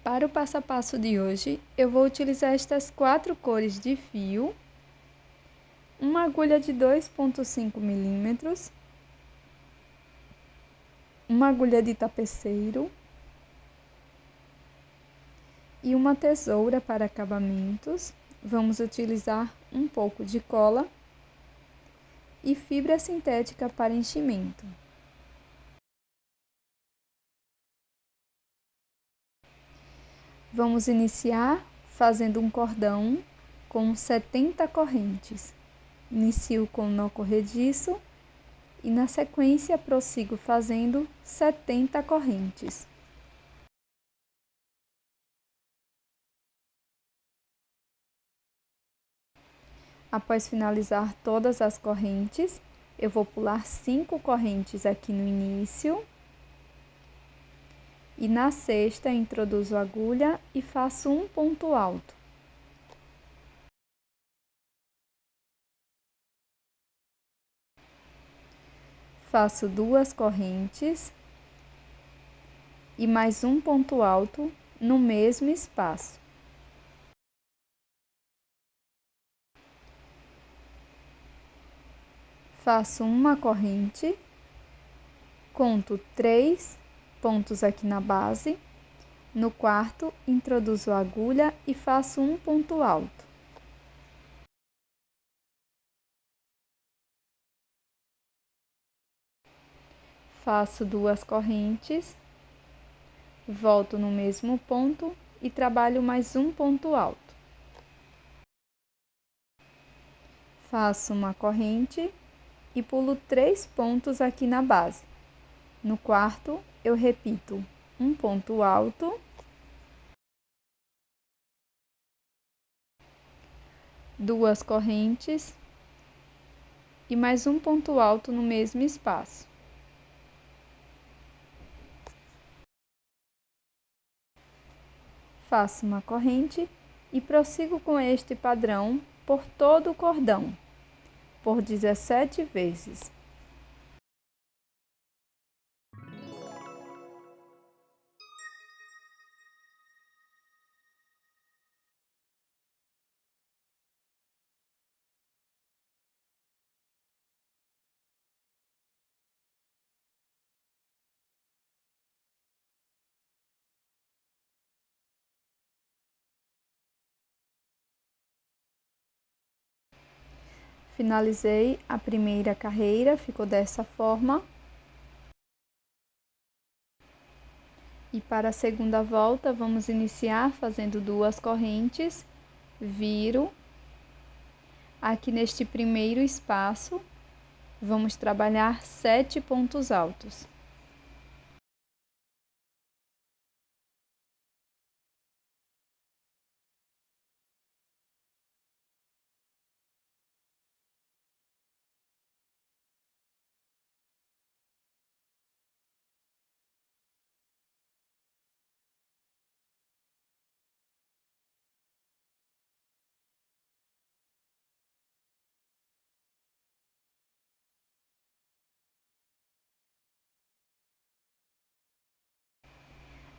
Para o passo a passo de hoje, eu vou utilizar estas 4 cores de fio, uma agulha de 2,5 milímetros, uma agulha de tapeceiro e uma tesoura para acabamentos. Vamos utilizar um pouco de cola e fibra sintética para enchimento. Vamos iniciar fazendo um cordão com 70 correntes. Inicio com nó corrediço e na sequência prossigo fazendo 70 correntes. Após finalizar todas as correntes, eu vou pular 5 correntes aqui no início. E na sexta, introduzo a agulha e faço um ponto alto. Faço 2 correntes e mais um ponto alto no mesmo espaço. Faço uma corrente, conto 3 pontos aqui na base. No quarto, introduzo a agulha e faço um ponto alto. Faço 2 correntes, volto no mesmo ponto e trabalho mais um ponto alto. Faço uma corrente e pulo 3 pontos aqui na base. No quarto, eu repito um ponto alto, duas correntes e mais um ponto alto no mesmo espaço. Faço uma corrente e prossigo com este padrão por todo o cordão, por 17 vezes. Finalizei a primeira carreira, ficou dessa forma. E para a segunda volta, vamos iniciar fazendo 2 correntes, viro. Aqui neste primeiro espaço, vamos trabalhar 7 pontos altos.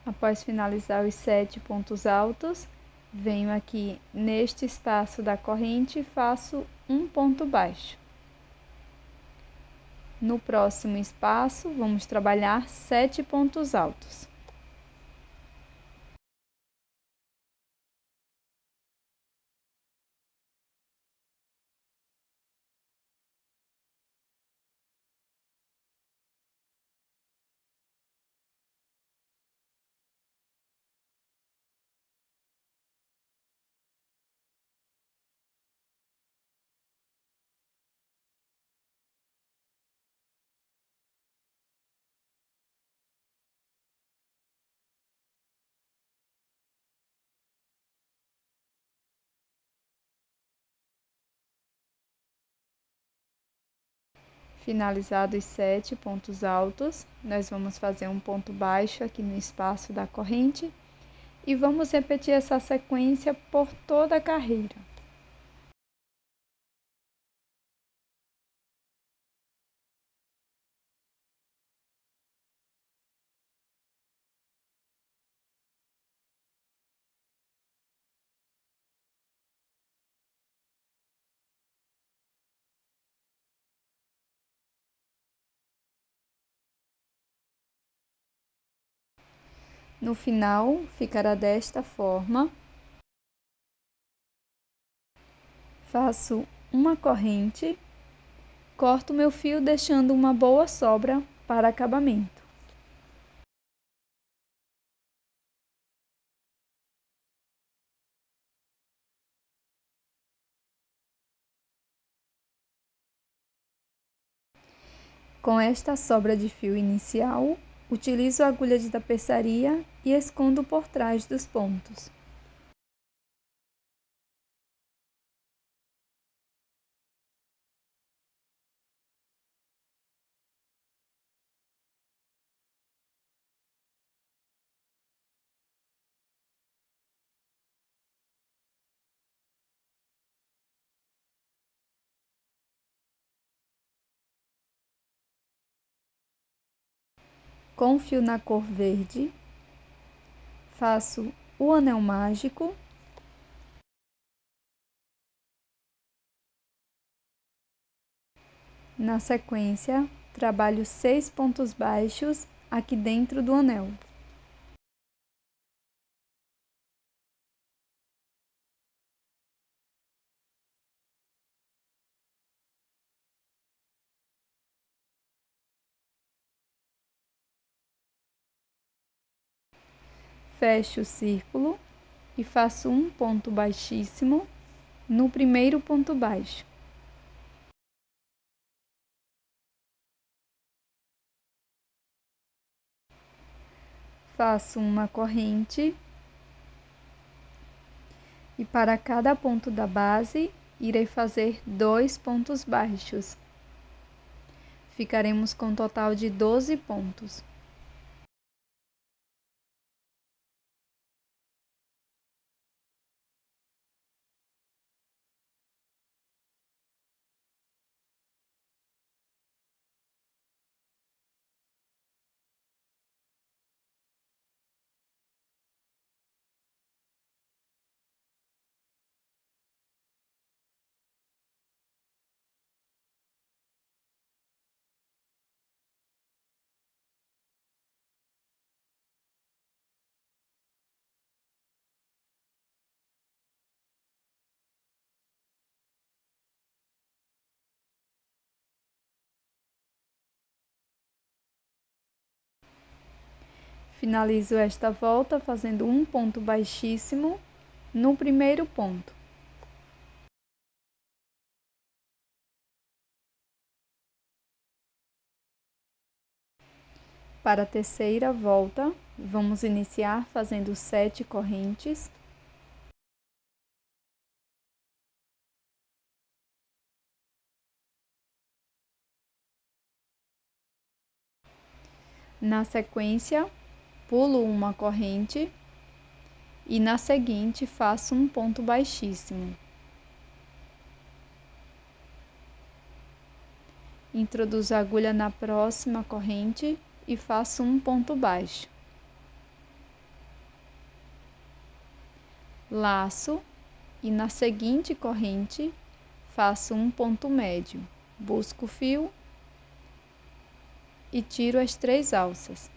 Após finalizar os 7 pontos altos, venho aqui neste espaço da corrente e faço um ponto baixo. No próximo espaço, vamos trabalhar 7 pontos altos. Finalizados os 7 pontos altos, nós vamos fazer um ponto baixo aqui no espaço da corrente e vamos repetir essa sequência por toda a carreira. No final, ficará desta forma. Faço uma corrente, corto meu fio deixando uma boa sobra para acabamento. Com esta sobra de fio inicial, utilizo a agulha de tapeçaria e escondo por trás dos pontos. Com fio na cor verde, faço o anel mágico. Na sequência, trabalho 6 pontos baixos aqui dentro do anel. Fecho o círculo e faço um ponto baixíssimo no primeiro ponto baixo. Faço uma corrente e para cada ponto da base irei fazer 2 pontos baixos. Ficaremos com um total de 12 pontos. Finalizo esta volta fazendo um ponto baixíssimo no primeiro ponto. Para a terceira volta, vamos iniciar fazendo 7 correntes. Na sequência, pulo uma corrente e na seguinte faço um ponto baixíssimo. Introduzo a agulha na próxima corrente e faço um ponto baixo. Laço e na seguinte corrente faço um ponto médio. Busco o fio e tiro as 3 alças.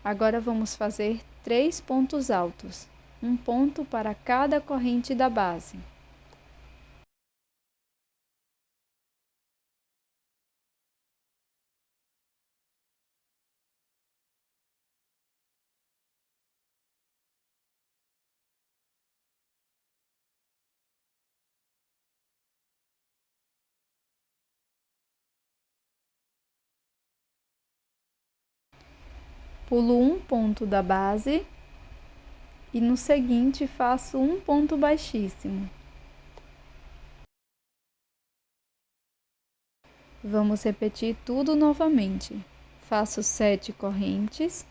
Agora vamos fazer 3 pontos altos, um ponto para cada corrente da base. Pulo um ponto da base e no seguinte faço um ponto baixíssimo. Vamos repetir tudo novamente. Faço 7 correntes.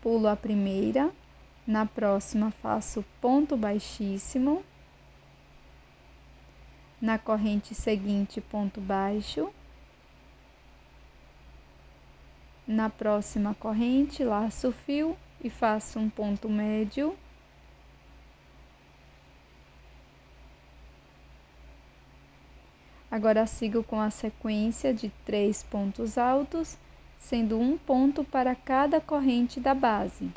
Pulo a primeira, na próxima faço ponto baixíssimo. Na corrente seguinte, ponto baixo. Na próxima corrente, laço o fio e faço um ponto médio. Agora sigo com a sequência de 3 pontos altos, sendo um ponto para cada corrente da base.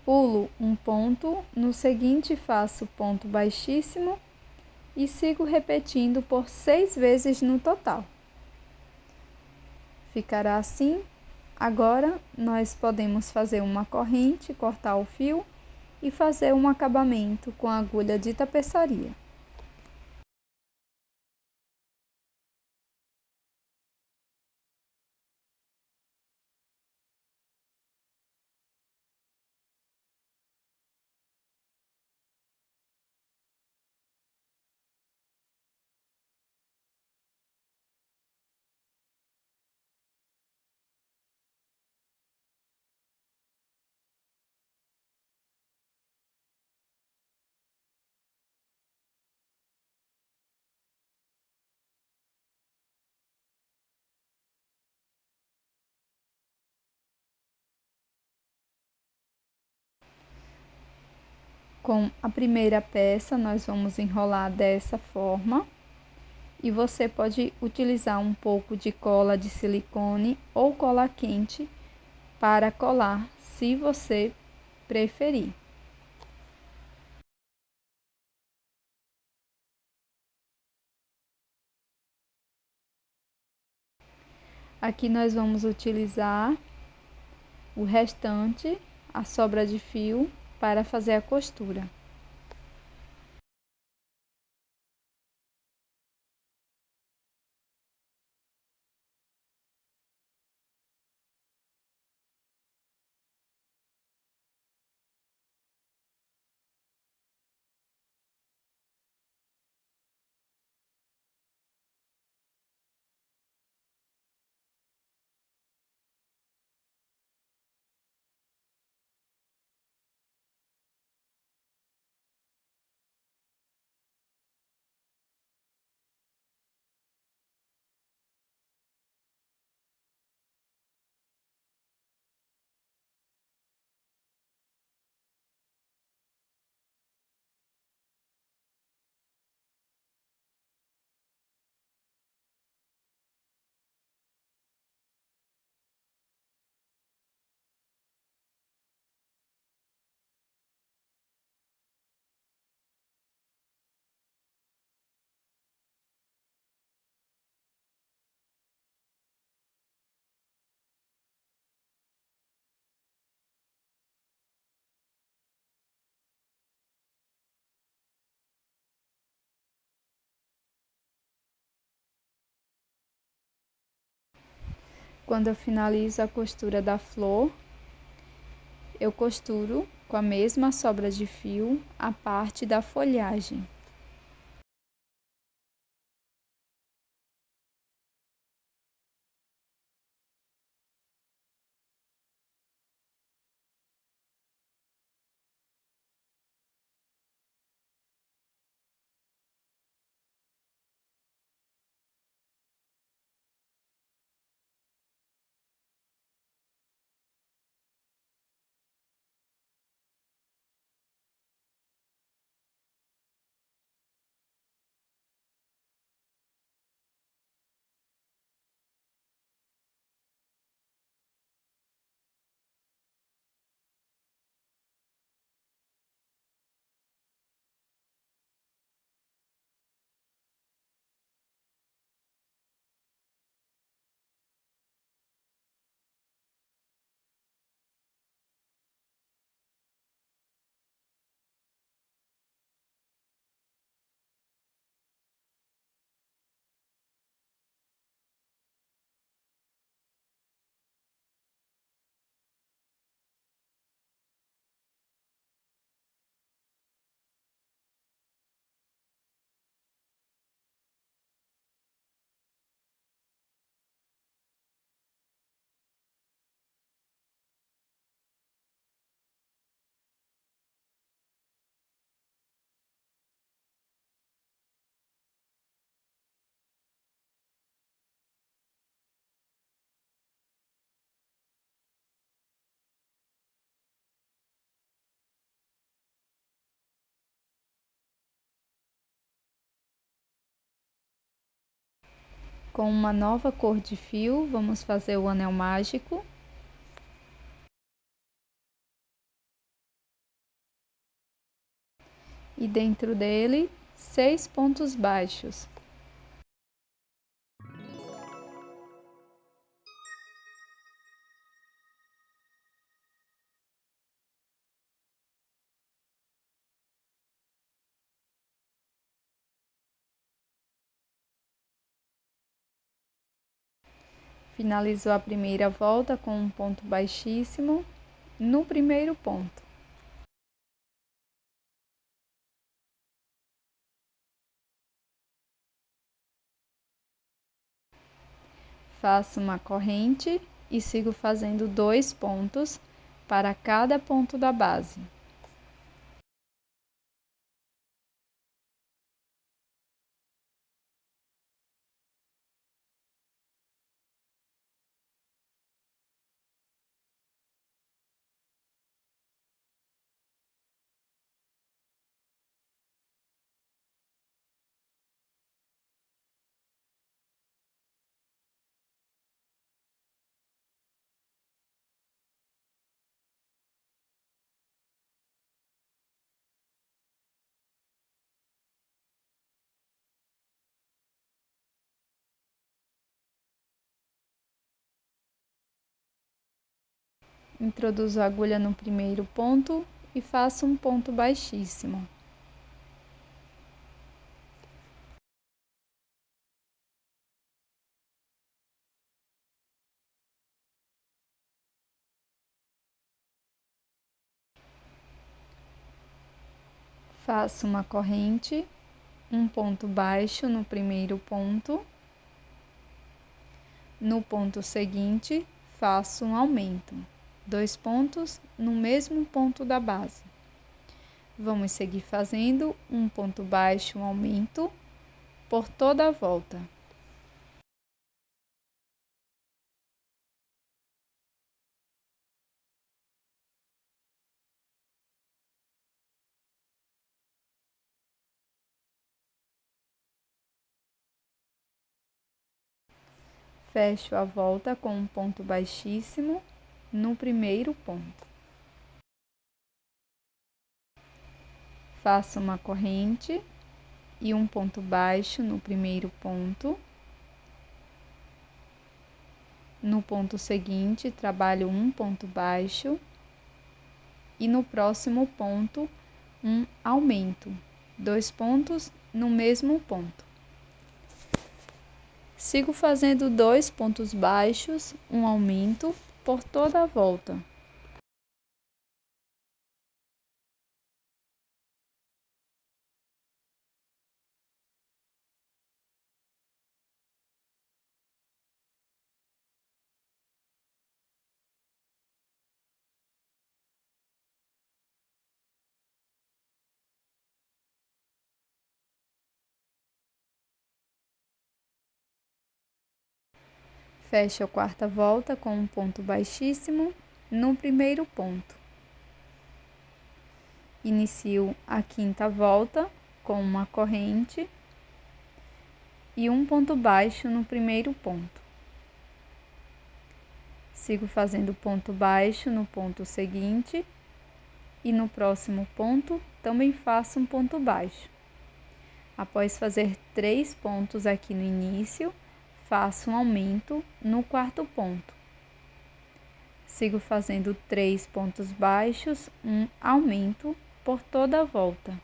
Pulo um ponto, no seguinte faço ponto baixíssimo e sigo repetindo por 6 vezes no total. Ficará assim. Agora, nós podemos fazer uma corrente, cortar o fio e fazer um acabamento com a agulha de tapeçaria. Com a primeira peça, nós vamos enrolar dessa forma. E você pode utilizar um pouco de cola de silicone ou cola quente para colar, se você preferir. Aqui nós vamos utilizar o restante, a sobra de fio, para fazer a costura. Quando eu finalizo a costura da flor, eu costuro com a mesma sobra de fio a parte da folhagem. Com uma nova cor de fio, vamos fazer o anel mágico. E dentro dele, 6 pontos baixos. Finalizou a primeira volta com um ponto baixíssimo no primeiro ponto. Faço uma corrente e sigo fazendo 2 pontos para cada ponto da base. Introduzo a agulha no primeiro ponto e faço um ponto baixíssimo. Faço uma corrente, um ponto baixo no primeiro ponto. No ponto seguinte, faço um aumento, 2 pontos no mesmo ponto da base. Vamos seguir fazendo um ponto baixo, um aumento, por toda a volta. Fecho a volta com um ponto baixíssimo no primeiro ponto. Faço uma corrente e um ponto baixo no primeiro ponto. No ponto seguinte, trabalho um ponto baixo e no próximo ponto, um aumento, 2 pontos no mesmo ponto. Sigo fazendo 2 pontos baixos, um aumento por toda a volta. Fecho a quarta volta com um ponto baixíssimo no primeiro ponto. Inicio a quinta volta com uma corrente e um ponto baixo no primeiro ponto. Sigo fazendo ponto baixo no ponto seguinte e no próximo ponto também faço um ponto baixo. Após fazer 3 pontos aqui no início, faço um aumento no quarto ponto. Sigo fazendo 3 pontos baixos, um aumento por toda a volta.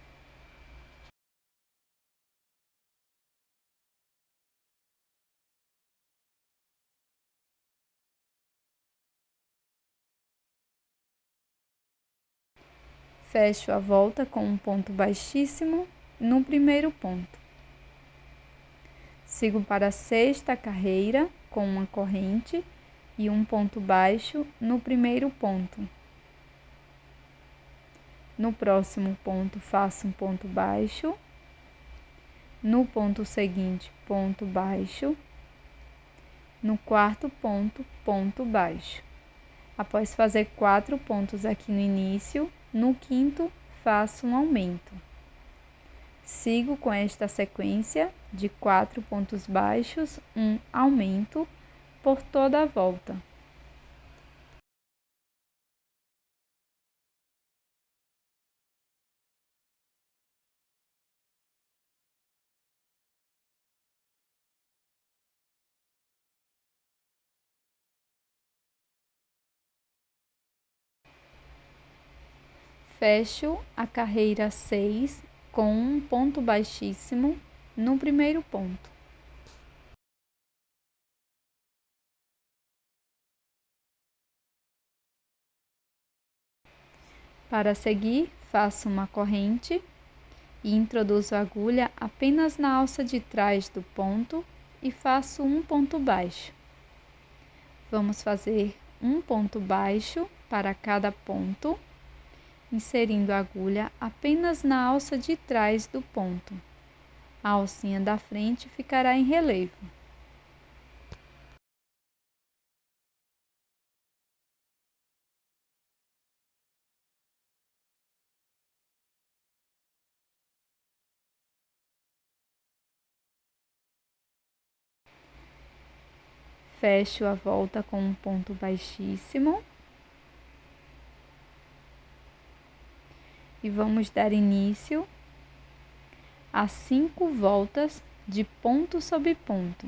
Fecho a volta com um ponto baixíssimo no primeiro ponto. Sigo para a sexta carreira com uma corrente e um ponto baixo no primeiro ponto. No próximo ponto, faço um ponto baixo. No ponto seguinte, ponto baixo. No quarto ponto, ponto baixo. Após fazer 4 pontos aqui no início, no quinto, faço um aumento. Sigo com esta sequência de 4 pontos baixos, um aumento por toda a volta. Fecho a carreira 6 com um ponto baixíssimo no primeiro ponto. Para seguir, faço uma corrente e introduzo a agulha apenas na alça de trás do ponto e faço um ponto baixo. Vamos fazer um ponto baixo para cada ponto, inserindo a agulha apenas na alça de trás do ponto. A alcinha da frente ficará em relevo. Fecho a volta com um ponto baixíssimo. E vamos dar início a 5 voltas de ponto sobre ponto.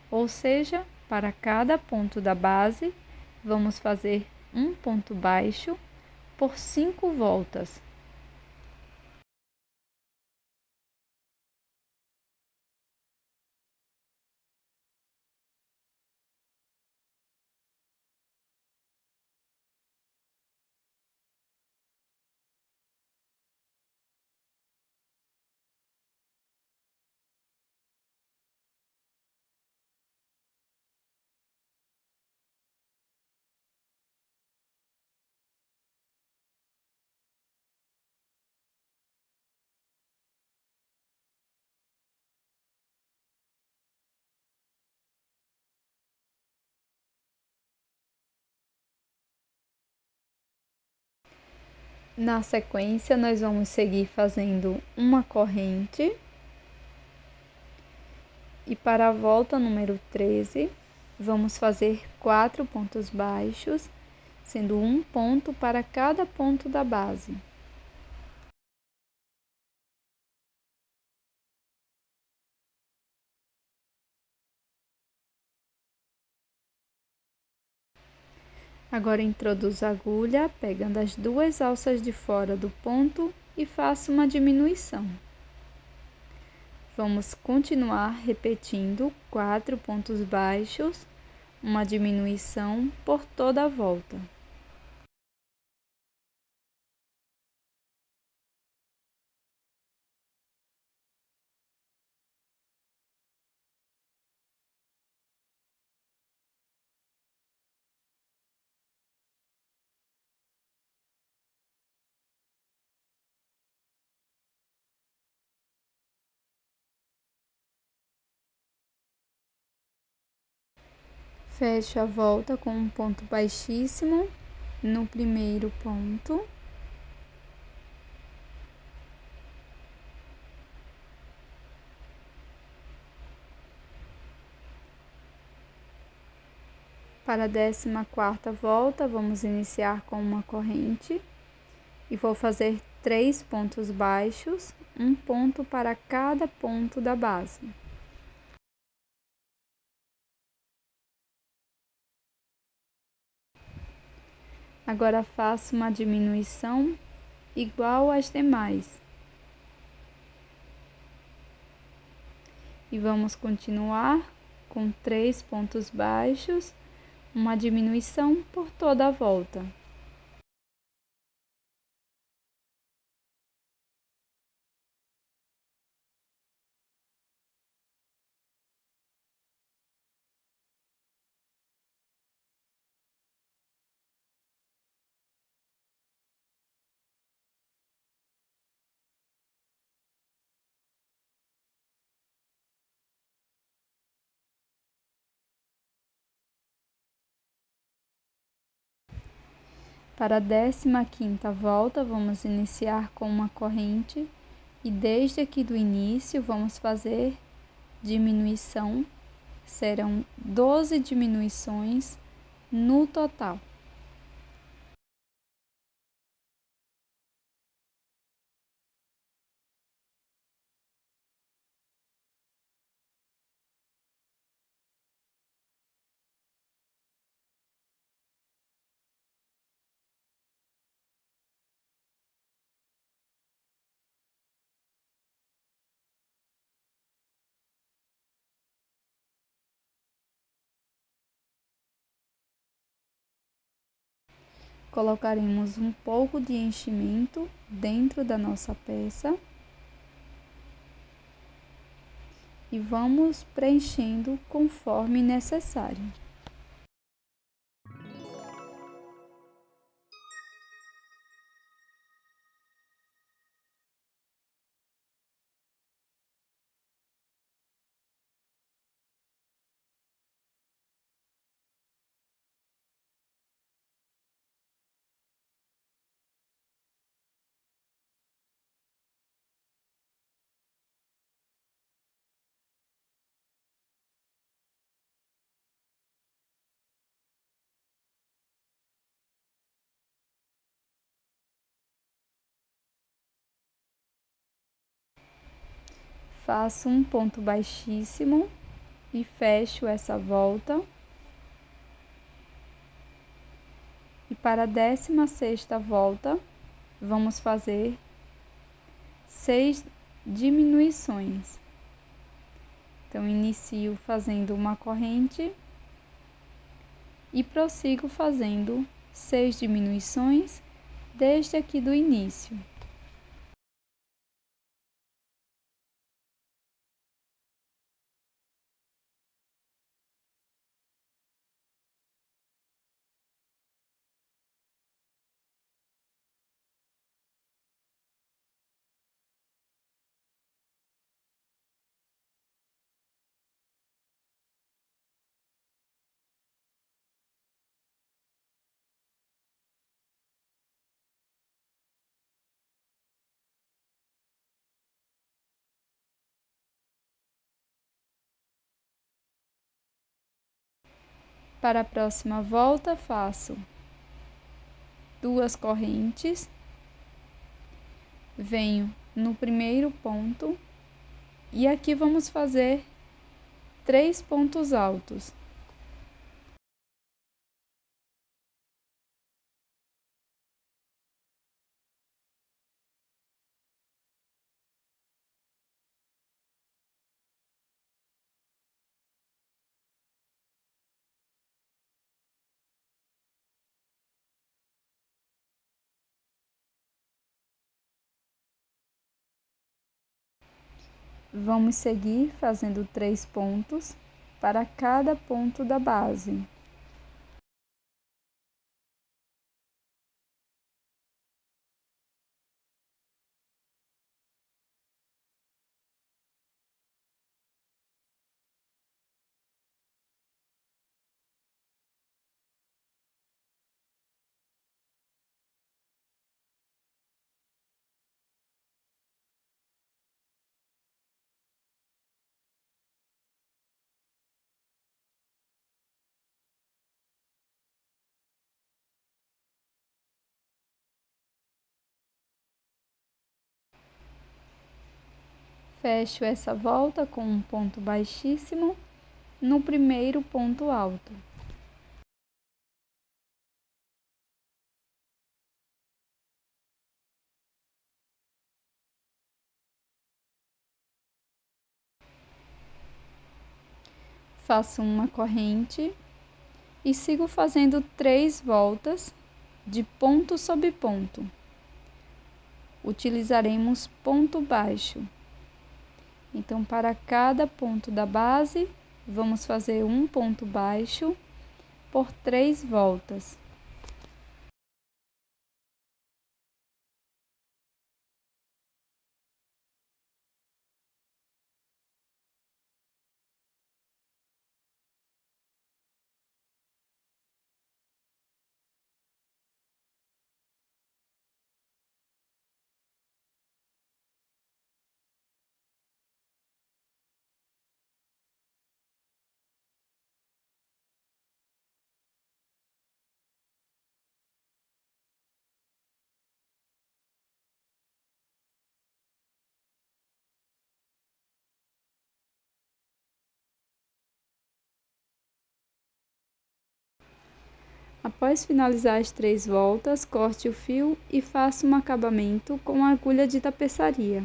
Ou seja, para cada ponto da base, vamos fazer um ponto baixo por 5 voltas. Na sequência, nós vamos seguir fazendo uma corrente. E para a volta número 13, vamos fazer 4 pontos baixos, sendo um ponto para cada ponto da base. Agora introduzo a agulha, pegando as 2 alças de fora do ponto e faço uma diminuição. Vamos continuar repetindo 4 pontos baixos, uma diminuição por toda a volta. Fecho a volta com um ponto baixíssimo no primeiro ponto. Para a 14ª volta, vamos iniciar com uma corrente e vou fazer 3 pontos baixos, um ponto para cada ponto da base. Agora faço uma diminuição igual às demais. E vamos continuar com 3 pontos baixos, uma diminuição por toda a volta. Para a 15ª volta, vamos iniciar com uma corrente E desde aqui do início, vamos fazer diminuição. Serão 12 diminuições no total. Colocaremos um pouco de enchimento dentro da nossa peça e vamos preenchendo conforme necessário. Faço um ponto baixíssimo e fecho essa volta. E para a 16ª volta, vamos fazer 6 diminuições. Então, inicio fazendo uma corrente e prossigo fazendo 6 diminuições desde aqui do início. Para a próxima volta, faço 2 correntes, venho no primeiro ponto e aqui vamos fazer 3 pontos altos. Vamos seguir fazendo 3 pontos para cada ponto da base. Fecho essa volta com um ponto baixíssimo no primeiro ponto alto. Faço uma corrente e sigo fazendo 3 voltas de ponto sobre ponto. Utilizaremos ponto baixo. Então, para cada ponto da base, vamos fazer um ponto baixo por 3 voltas. Após finalizar as 3 voltas, corte o fio e faça um acabamento com a agulha de tapeçaria.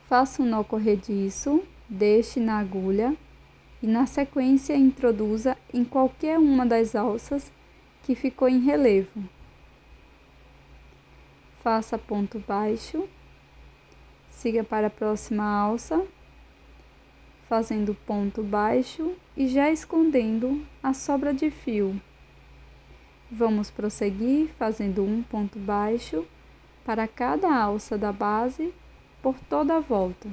Faça um nó corrediço, deixe na agulha e na sequência introduza em qualquer uma das alças que ficou em relevo. Faça ponto baixo, siga para a próxima alça, fazendo ponto baixo e já escondendo a sobra de fio. Vamos prosseguir fazendo um ponto baixo para cada alça da base por toda a volta.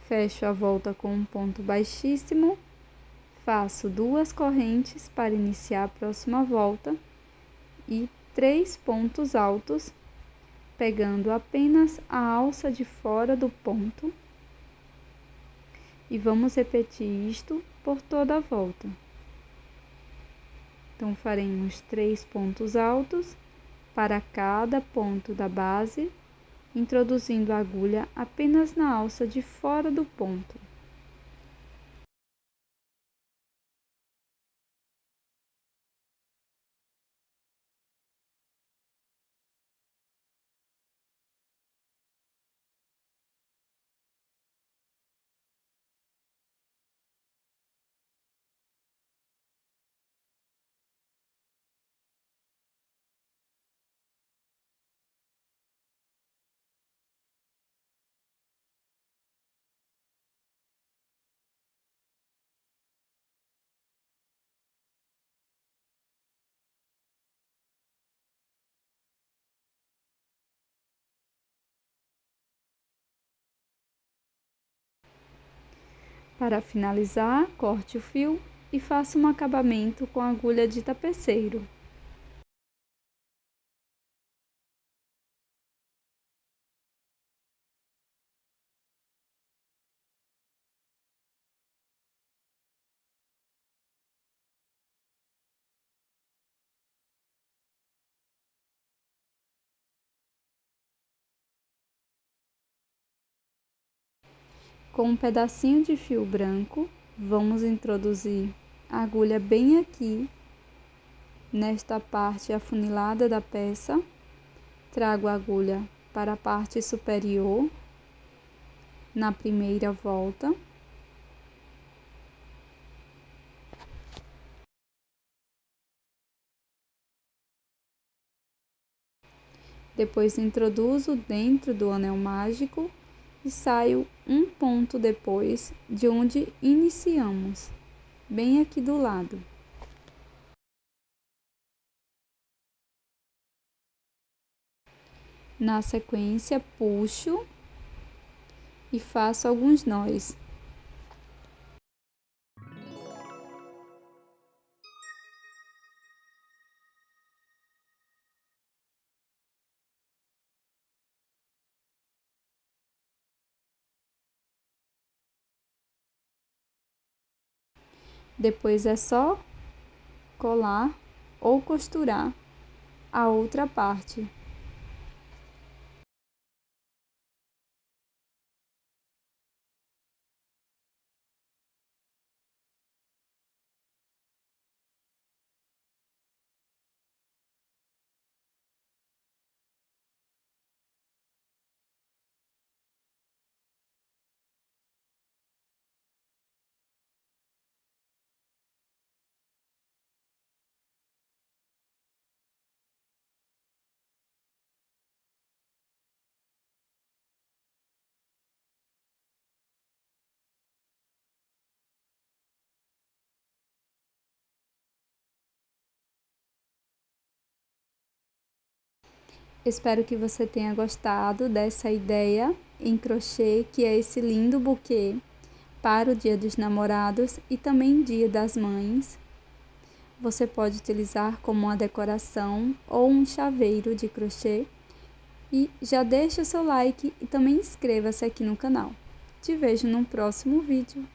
Fecho a volta com um ponto baixíssimo, faço 2 correntes para iniciar a próxima volta e 3 pontos altos, pegando apenas a alça de fora do ponto, e vamos repetir isto por toda a volta. Então, faremos 3 pontos altos para cada ponto da base, introduzindo a agulha apenas na alça de fora do ponto. Para finalizar, corte o fio e faça um acabamento com a agulha de tapeceiro. Com um pedacinho de fio branco, vamos introduzir a agulha bem aqui, nesta parte afunilada da peça. Trago a agulha para a parte superior, na primeira volta. Depois introduzo dentro do anel mágico e saio um ponto depois de onde iniciamos, bem aqui do lado. Na sequência, puxo e faço alguns nós. Depois é só colar ou costurar a outra parte. Espero que você tenha gostado dessa ideia em crochê, que é esse lindo buquê para o Dia dos Namorados e também Dia das Mães. Você pode utilizar como uma decoração ou um chaveiro de crochê. E já deixa o seu like e também inscreva-se aqui no canal. Te vejo no próximo vídeo.